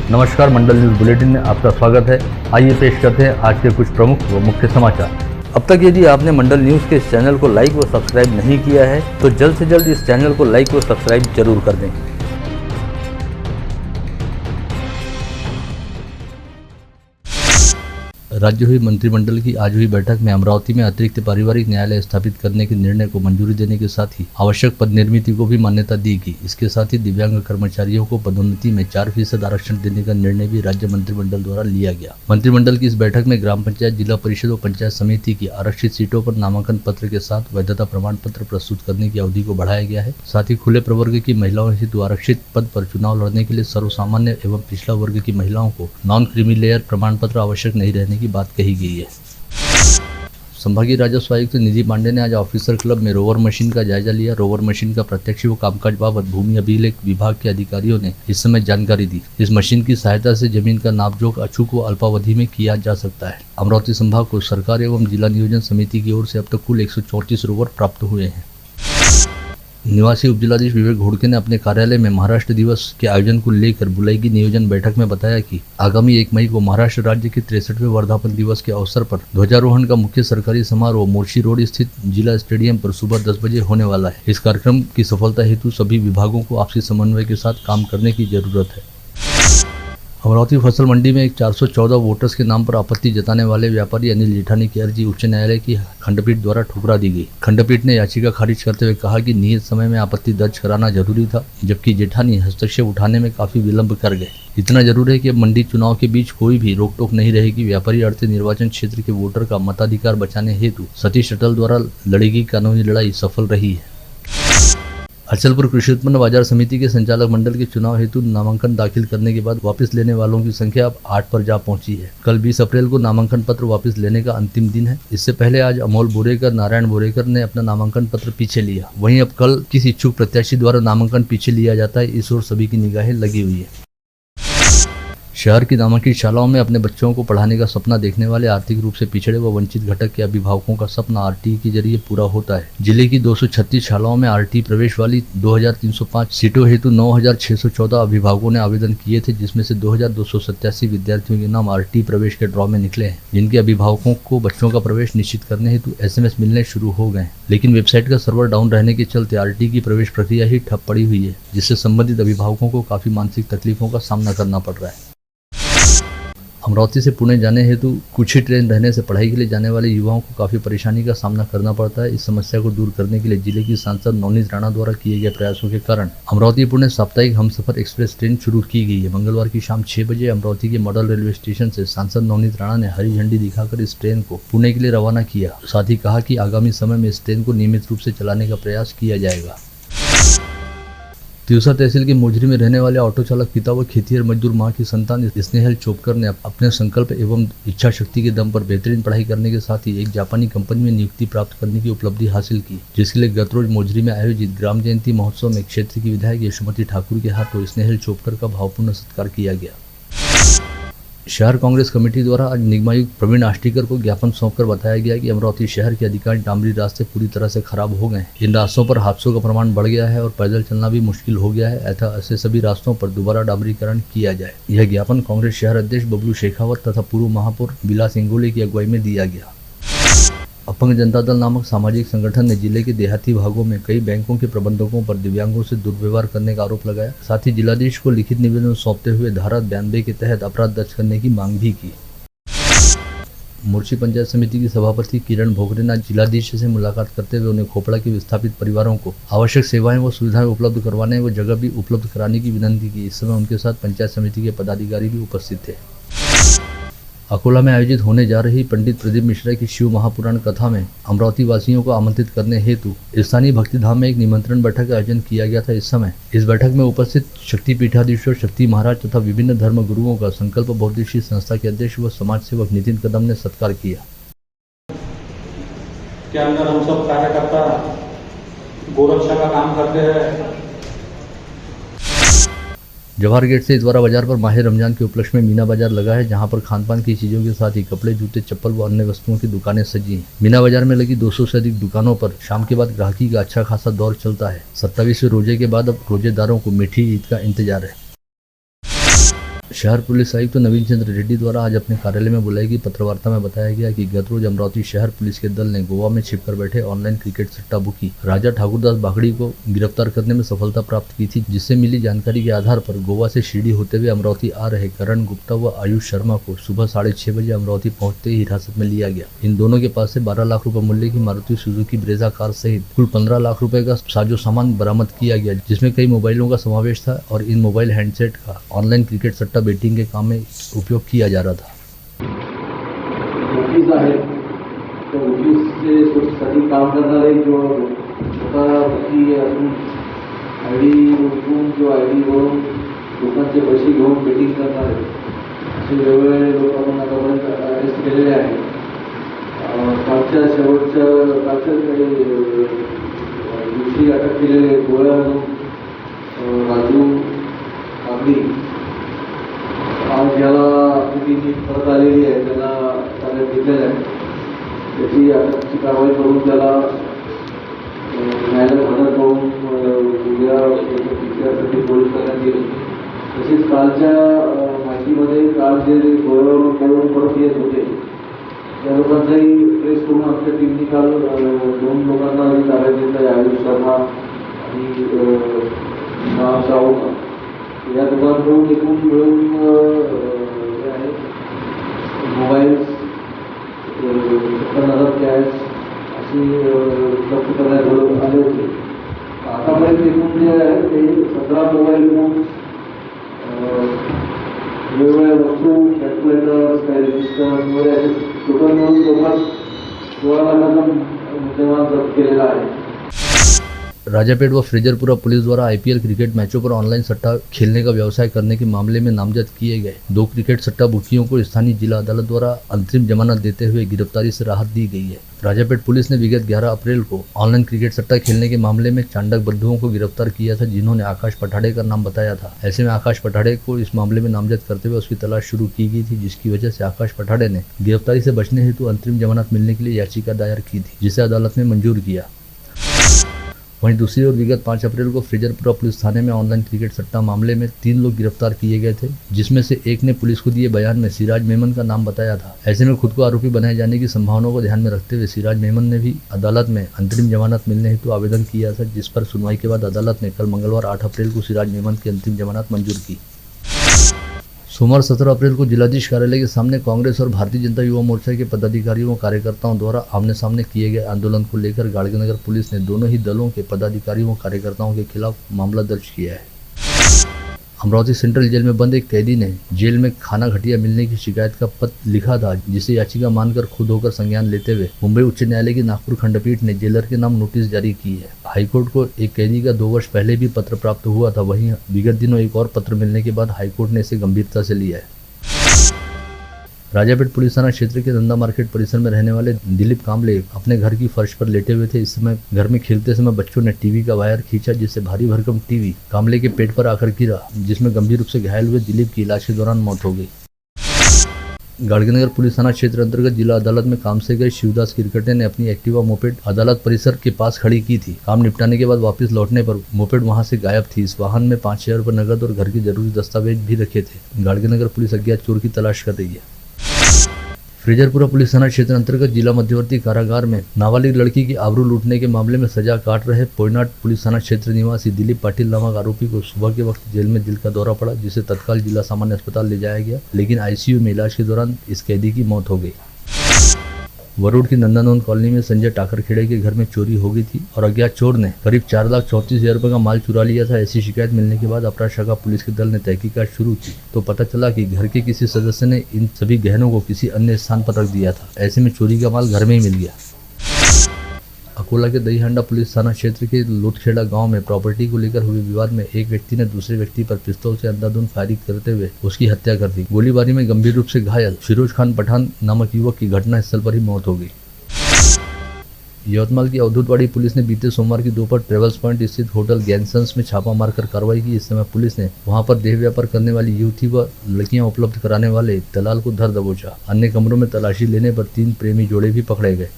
नमस्कार, मंडल news bulletin में आपका स्वागत है। आइए पेश करते हैं आज के कुछ प्रमुख व मुख्य समाचार। अब तक यदि आपने मंडल न्यूज के इस चैनल को लाइक व सब्सक्राइब नहीं किया है तो जल्द से जल्द इस चैनल को लाइक व सब्सक्राइब जरूर कर दें। राज्य हुई मंत्रिमंडल की आज हुई बैठक में अमरावती में अतिरिक्त पारिवारिक न्यायालय स्थापित करने के निर्णय को मंजूरी देने के साथ ही आवश्यक पद निर्मिति को भी मान्यता दी गई। इसके साथ ही दिव्यांग कर्मचारियों को पदोन्नति में 4% आरक्षण देने का निर्णय भी राज्य मंत्रिमंडल द्वारा लिया गया। मंत्रिमंडल की इस बैठक में ग्राम पंचायत, जिला परिषद और पंचायत समिति की आरक्षित सीटों पर नामांकन पत्र के साथ वैधता प्रमाण पत्र प्रस्तुत करने की अवधि को बढ़ाया गया है। साथ ही खुले प्रवर्ग की महिलाओं हेतु आरक्षित पद पर चुनाव लड़ने के लिए सर्वसामान्य एवं पिछड़ा वर्ग की महिलाओं को नॉन क्रीमी लेयर प्रमाण पत्र आवश्यक नहीं रहने की बात कही गई है। संभागीय राजस्व आयुक्त निधि पांडे ने आज ऑफिसर क्लब में रोवर मशीन का जायजा लिया। रोवर मशीन का प्रत्यक्ष व कामकाज बाबत भूमि अभिलेख विभाग के अधिकारियों ने इस समय जानकारी दी। इस मशीन की सहायता से जमीन का नापजोख अचूक व अल्पावधि में किया जा सकता है। अमरावती संभाग को सरकार एवं जिला नियोजन समिति की ओर से अब तक कुल 134 रोवर प्राप्त हुए हैं। निवासी उपजिलाधीश विवेक घोड़के ने अपने कार्यालय में महाराष्ट्र दिवस के आयोजन को लेकर बुलाई गई नियोजन बैठक में बताया कि आगामी 1 मई को महाराष्ट्र राज्य के 63वें वर्धापन दिवस के अवसर पर ध्वजारोहण का मुख्य सरकारी समारोह मोर्शी रोड स्थित जिला स्टेडियम पर सुबह 10 बजे होने वाला है। इस कार्यक्रम की सफलता हेतु सभी विभागों को आपसी समन्वय के साथ काम करने की जरूरत है। अमरावती फसल मंडी में एक 414 वोटर्स के नाम पर आपत्ति जताने वाले व्यापारी अनिल जेठानी की अर्जी उच्च न्यायालय की खंडपीठ द्वारा ठुकरा दी गई। खंडपीठ ने याचिका खारिज करते हुए कहा कि नियत समय में आपत्ति दर्ज कराना जरूरी था, जबकि जेठानी हस्तक्षेप उठाने में काफी विलंब कर गए। इतना जरूर है कि अब मंडी चुनाव के बीच कोई भी रोक टोक नहीं रहेगी। व्यापारी अर्थी निर्वाचन क्षेत्र के वोटर का मताधिकार बचाने हेतु सतीश अटल द्वारा लड़ी गई कानूनी लड़ाई सफल रही है। अचलपुर कृषि उत्पन्न बाजार समिति के संचालक मंडल के चुनाव हेतु नामांकन दाखिल करने के बाद वापस लेने वालों की संख्या अब 8 पर जा पहुंची है। कल 20 अप्रैल को नामांकन पत्र वापस लेने का अंतिम दिन है। इससे पहले आज अमोल बोरेकर, नारायण बोरेकर ने अपना नामांकन पत्र पीछे लिया। वहीं अब कल किस इच्छुक प्रत्याशी द्वारा नामांकन पीछे लिया जाता है, इस ओर सभी की निगाहें लगी हुई है। शहर की नामांकित शालाओं में अपने बच्चों को पढ़ाने का सपना देखने वाले आर्थिक रूप से पिछड़े व वंचित घटक के अभिभावकों का सपना आरटीई के जरिए पूरा होता है। जिले की 236 शालाओं में आरटीई प्रवेश वाली 2305 सीटों हेतु 9614 अभिभावकों ने आवेदन किए थे, जिसमें से 2287 विद्यार्थियों के नाम आरटीई प्रवेश के ड्रॉ में निकले हैं। जिनके अभिभावकों को बच्चों का प्रवेश निश्चित करने हेतु SMS मिलने शुरू हो गए, लेकिन वेबसाइट का सर्वर डाउन रहने के चलते आरटीई की प्रवेश प्रक्रिया ही ठप पड़ी हुई है, जिससे संबंधित अभिभावकों को काफी मानसिक तकलीफों का सामना करना पड़ रहा है। अमरावती से पुणे जाने हेतु कुछ ही ट्रेन रहने से पढ़ाई के लिए जाने वाले युवाओं को काफी परेशानी का सामना करना पड़ता है। इस समस्या को दूर करने के लिए जिले की सांसद नवनीत राणा द्वारा किए गए प्रयासों के कारण अमरावती पुणे साप्ताहिक हमसफर एक्सप्रेस ट्रेन शुरू की गई है। मंगलवार की शाम 6 बजे अमरावती के मॉडल रेलवे स्टेशन से सांसद नवनीत राणा ने हरी झंडी दिखाकर इस ट्रेन को पुणे के लिए रवाना किया। साथ ही कहा कि आगामी समय में इस ट्रेन को नियमित रूप से चलाने का प्रयास किया जाएगा। तिवसा तहसील के मोजरी में रहने वाले ऑटो चालक पिता व खेतिहर मजदूर मां की संतान स्नेहल चोपकर ने अपने संकल्प एवं इच्छा शक्ति के दम पर बेहतरीन पढ़ाई करने के साथ ही एक जापानी कंपनी में नियुक्ति प्राप्त करने की उपलब्धि हासिल की, जिसके लिए गत रोज मोजरी में आयोजित ग्राम जयंती महोत्सव में क्षेत्र की विधायक यशोमती ठाकुर के हाथों स्नेहल चोपकर का भावपूर्ण सत्कार किया गया। शहर कांग्रेस कमेटी द्वारा आज निगमायुक्त प्रवीण आष्टीकर को ज्ञापन सौंपकर बताया गया कि अमरावती शहर के अधिकांश डामरी रास्ते पूरी तरह से खराब हो गए। इन रास्तों पर हादसों का प्रमाण बढ़ गया है और पैदल चलना भी मुश्किल हो गया है। ऐसे सभी रास्तों पर दोबारा डामरीकरण किया जाए। यह ज्ञापन कांग्रेस शहर अध्यक्ष बबलू शेखावत तथा पूर्व महापौर विलास इंगोले की अगुवाई में दिया गया। अपंग जनता दल नामक सामाजिक संगठन ने जिले के देहाती भागों में कई बैंकों के प्रबंधकों पर दिव्यांगों से दुर्व्यवहार करने का आरोप लगाया। साथ ही जिलाधीश को लिखित निवेदन सौंपते हुए धारा 92 के तहत अपराध दर्ज करने की मांग भी की। मोर्शी पंचायत समिति की सभापति किरण भोगरे ने जिलाधीश से मुलाकात करते हुए उन्हें खोपड़ा के विस्थापित परिवारों को आवश्यक सेवाएं व सुविधाएं उपलब्ध करवाने व जगह भी उपलब्ध कराने की विनती की। इस समय उनके साथ पंचायत समिति के पदाधिकारी भी उपस्थित थे। अकोला में आयोजित होने जा रही पंडित प्रदीप मिश्रा की शिव महापुराण कथा में अमरावती वासियों को आमंत्रित करने हेतु स्थानीय भक्तिधाम में एक निमंत्रण बैठक का आयोजन किया गया था। इस समय इस बैठक में उपस्थित शक्तिपीठाधीश्वर शक्ति महाराज तथा विभिन्न धर्म गुरुओं का संकल्प बहुउद्देशीय संस्था के अध्यक्ष व समाज सेवक नितिन कदम ने सत्कार किया। के अंदर हम सब कार्यकर्ता गोरक्षा का काम करते हैं। जवाहर गेट से इतवारा बाजार पर माह रमजान के उपलक्ष्य में मीना बाजार लगा है, जहां पर खानपान की चीजों के साथ ही कपड़े, जूते, चप्पल व अन्य वस्तुओं की दुकानें सजी हैं। मीना बाजार में लगी 200 से अधिक दुकानों पर शाम के बाद ग्राहकी का अच्छा खासा दौर चलता है। 27वें रोजे के बाद अब रोजेदारों को मीठी ईद का इंतजार है। शहर पुलिस आयुक्त तो नवीन चंद्र रेड्डी द्वारा आज अपने कार्यालय में बुलाई गई पत्रवार्ता में बताया गया कि गत रोज अमरावती शहर पुलिस के दल ने गोवा में छिपकर बैठे ऑनलाइन क्रिकेट सट्टा बुकी राजा ठाकुरदास बागड़ी को गिरफ्तार करने में सफलता प्राप्त की थी, जिससे मिली जानकारी के आधार पर गोवा से शिरडी होते हुए अमरावती आ रहे करण गुप्ता व आयुष शर्मा को सुबह 6:30 बजे अमरावती पहुंचते ही हिरासत में लिया गया। इन दोनों के पास से 12 लाख रुपए मूल्य की मारुति सुजुकी ब्रेजा कार सहित कुल 15 लाख रुपए का साजो सामान बरामद किया गया, जिसमें कई मोबाइलों का समावेश था और इन मोबाइल हैंडसेट का ऑनलाइन क्रिकेट सट्टा बेटिंग के काम में उपयोग किया जा रहा था। ऑफिस आहे त्या ऑफिसचे साठी काम करणारे जो स्वतःची असून आय डी उठवून किंवा आय डीवरून लोकांचे पैसे घेऊन बेटिंग करणारे असे वेगवेगळे लोक आपण आतापर्यंत अरेस्ट केलेले आहेत। कालच्या दिवशी अटक केलेले गोव्यामधून राजू कागडी आज याला ती परत आलेली आहे, त्यांना ताब्यात घेतलेलं आहे। त्याची अटकची कारवाई करून त्याला न्यायालयात हजर करून तिसऱ्यासाठी पोलीस करण्यात येईल। तसेच कालच्या माहितीमध्ये काल जे गोव्यावरून पळून परत येत होते त्या लोकांचाही ट्रेस करून आमच्या टीमनी काल 2 लोकांना ताब्यात घेतलं आहे, आयुष शर्मा आणि सावका। या दोघांकडून एकूण मिळून मोबाईल्स 56,000 कॅश अशी जप्त करण्यात आले होते। आतापर्यंत एकूण जे आहे ते 17 मोबाईल फोन, वेगवेगळ्या वस्तू, कॅल्क्युलेटर्स, काही रजिस्टर्स वगैरे असे टोटल मिळून जवळपास 16 लाखाचा मुद्देमाल जप्त केलेला आहे। राजापेट व फ्रेजरपुरा पुलिस द्वारा आईपीएल क्रिकेट मैचों पर ऑनलाइन सट्टा खेलने का व्यवसाय करने के मामले में नामजद किए गए 2 क्रिकेट सट्टा बुकियों को स्थानीय जिला अदालत द्वारा अंतरिम जमानत देते हुए गिरफ्तारी से राहत दी गई है। राजापेट पुलिस ने विगत 11 अप्रैल को ऑनलाइन क्रिकेट सट्टा खेलने के मामले में चांडक बंधुओं को गिरफ्तार किया था, जिन्होंने आकाश पठाड़े का नाम बताया था। ऐसे में आकाश पठाड़े को इस मामले में नामजद करते हुए उसकी तलाश शुरू की गई थी, जिसकी वजह से आकाश पठाड़े ने गिरफ्तारी से बचने हेतु अंतरिम जमानत मिलने के लिए याचिका दायर की थी, जिसे अदालत ने मंजूर किया। वहीं दूसरी ओर विगत 5 अप्रैल को फ्रेजरपुरा पुलिस थाने में ऑनलाइन क्रिकेट सट्टा मामले में 3 लोग गिरफ्तार किए गए थे, जिसमें से एक ने पुलिस को दिए बयान में सिराज मेमन का नाम बताया था। ऐसे में खुद को आरोपी बनाए जाने की संभावनाओं को ध्यान में रखते हुए सिराज मेमन ने भी अदालत में अंतरिम जमानत मिलने हेतु आवेदन किया था, जिस पर सुनवाई के बाद अदालत ने कल मंगलवार 8 अप्रैल को सिराज मेमन की अंतिम जमानत मंजूर की। सोमवार 17 अप्रैल को जिलाधीश कार्यालय के सामने कांग्रेस और भारतीय जनता युवा मोर्चा के पदाधिकारियों व कार्यकर्ताओं द्वारा आमने सामने किए गए आंदोलन को लेकर गाड़गनगर पुलिस ने दोनों ही दलों के पदाधिकारियों व कार्यकर्ताओं के खिलाफ मामला दर्ज किया है। अमरावती सेंट्रल जेल में बंद एक कैदी ने जेल में खाना घटिया मिलने की शिकायत का पत्र लिखा था, जिसे याचिका मानकर खुद होकर संज्ञान लेते हुए मुंबई उच्च न्यायालय की नागपुर खंडपीठ ने जेलर के नाम नोटिस जारी की है। हाईकोर्ट को एक कैदी का 2 वर्ष पहले भी पत्र प्राप्त हुआ था, वहीं विगत दिनों एक और पत्र मिलने के बाद हाईकोर्ट ने इसे गंभीरता से लिया है। राजापेट पुलिस थाना क्षेत्र के नंदा मार्केट परिसर में रहने वाले दिलीप कामले अपने घर की फर्श पर लेटे हुए थे। इस समय घर में खेलते समय बच्चों ने टीवी का वायर खींचा, जिससे भारी भरकम टीवी कामले के पेट पर आकर गिरा, जिसमें गंभीर रूप से घायल हुए दिलीप की इलाज के दौरान मौत हो गई। गाड़गनगर पुलिस थाना क्षेत्र अंतर्गत जिला अदालत में काम से गए शिवदास किरकटे ने अपनी एक्टिवा मोपेड अदालत परिसर के पास खड़ी की थी। काम निपटाने के बाद वापस लौटने पर मोपेड वहां से गायब थी। इस वाहन में 5,000 रुपये नगद और घर के जरूरी दस्तावेज भी रखे थे। गाड़गनगर पुलिस अज्ञात चोर की तलाश कर रही है। फ्रेजरपुरा पुलिस थाना क्षेत्र अंतर्गत जिला मध्यवर्ती कारागार में नाबालिग लड़की की आबरू लूटने के मामले में सजा काट रहे पोयनाट पुलिस थाना क्षेत्र निवासी दिलीप पाटिल नामक आरोपी को सुबह के वक्त जेल में दिल का दौरा पड़ा, जिसे तत्काल जिला सामान्य अस्पताल ले जाया गया, लेकिन आईसीयू में इलाज के दौरान इस कैदी की मौत हो गई। वरुड़ की नंदानंद कॉलोनी में संजय टाकरखेड़े के घर में चोरी हो गई थी और अज्ञात चोर ने करीब 4,34,000 रुपये का माल चुरा लिया था। ऐसी शिकायत मिलने के बाद अपराध शाखा पुलिस के दल ने तहकीकात शुरू की तो पता चला कि घर के किसी सदस्य ने इन सभी गहनों को किसी अन्य स्थान पर रख दिया था। ऐसे में चोरी का माल घर में ही मिल गया। अकोला के दहीहांडा पुलिस थाना क्षेत्र के लोटखेड़ा गांव में प्रॉपर्टी को लेकर हुए विवाद में एक व्यक्ति ने दूसरे व्यक्ति पर पिस्तौल से अंधाधुंध फायरिंग करते हुए उसकी हत्या कर दी। गोलीबारी में गंभीर रूप से घायल फिरोज खान पठान नामक युवक की घटनास्थल पर ही मौत हो गई। यवतमाल की अवधूतवाड़ी पुलिस ने बीते सोमवार की दोपहर ट्रेवल्स पॉइंट स्थित होटल गैंसन्स में छापा मारकर कार्रवाई की। इस समय पुलिस ने वहां पर देह व्यापार करने वाली युवती व लड़कियां उपलब्ध कराने वाले दलाल को धर दबोचा। अन्य कमरों में तलाशी लेने पर 3 प्रेमी जोड़े भी पकड़े गए।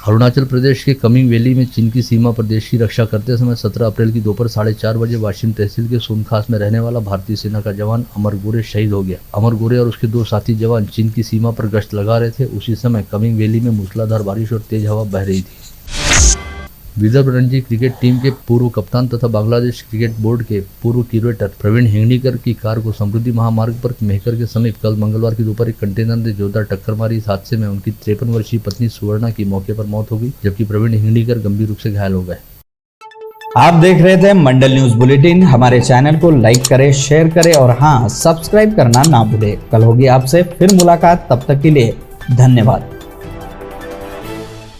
अरुणाचल प्रदेश के कमिंग वैली में चीन की सीमा पर देश की रक्षा करते समय 17 अप्रैल की दोपहर 4:30 बजे वाशिम तहसील के सोनखास में रहने वाला भारतीय सेना का जवान अमर गोरे शहीद हो गया। अमर गोरे और उसके 2 साथी जवान चीन की सीमा पर गश्त लगा रहे थे। उसी समय कमिंग वैली में मूसलाधार बारिश और तेज हवा बह रही थी। विदर्भ रणजी क्रिकेट टीम के पूर्व कप्तान तथा बांग्लादेश क्रिकेट बोर्ड के पूर्व क्यूरेटर प्रवीण हिंगणीकर की कार को समृद्धि महामार्ग पर मेहकर के समीप कल मंगलवार की दोपहर एक कंटेनर ने जोरदार टक्कर मारी। इस हादसे में उनकी 53 वर्षीय पत्नी सुवर्णा की मौके पर मौत हो गई, जबकि प्रवीण हिंगणीकर गंभीर रूप से घायल हो गए। आप देख रहे थे मंडल न्यूज बुलेटिन। हमारे चैनल को लाइक करें, शेयर करें और हाँ, सब्सक्राइब करना ना भूलें। कल होगी आपसे फिर मुलाकात, तब तक के लिए धन्यवाद।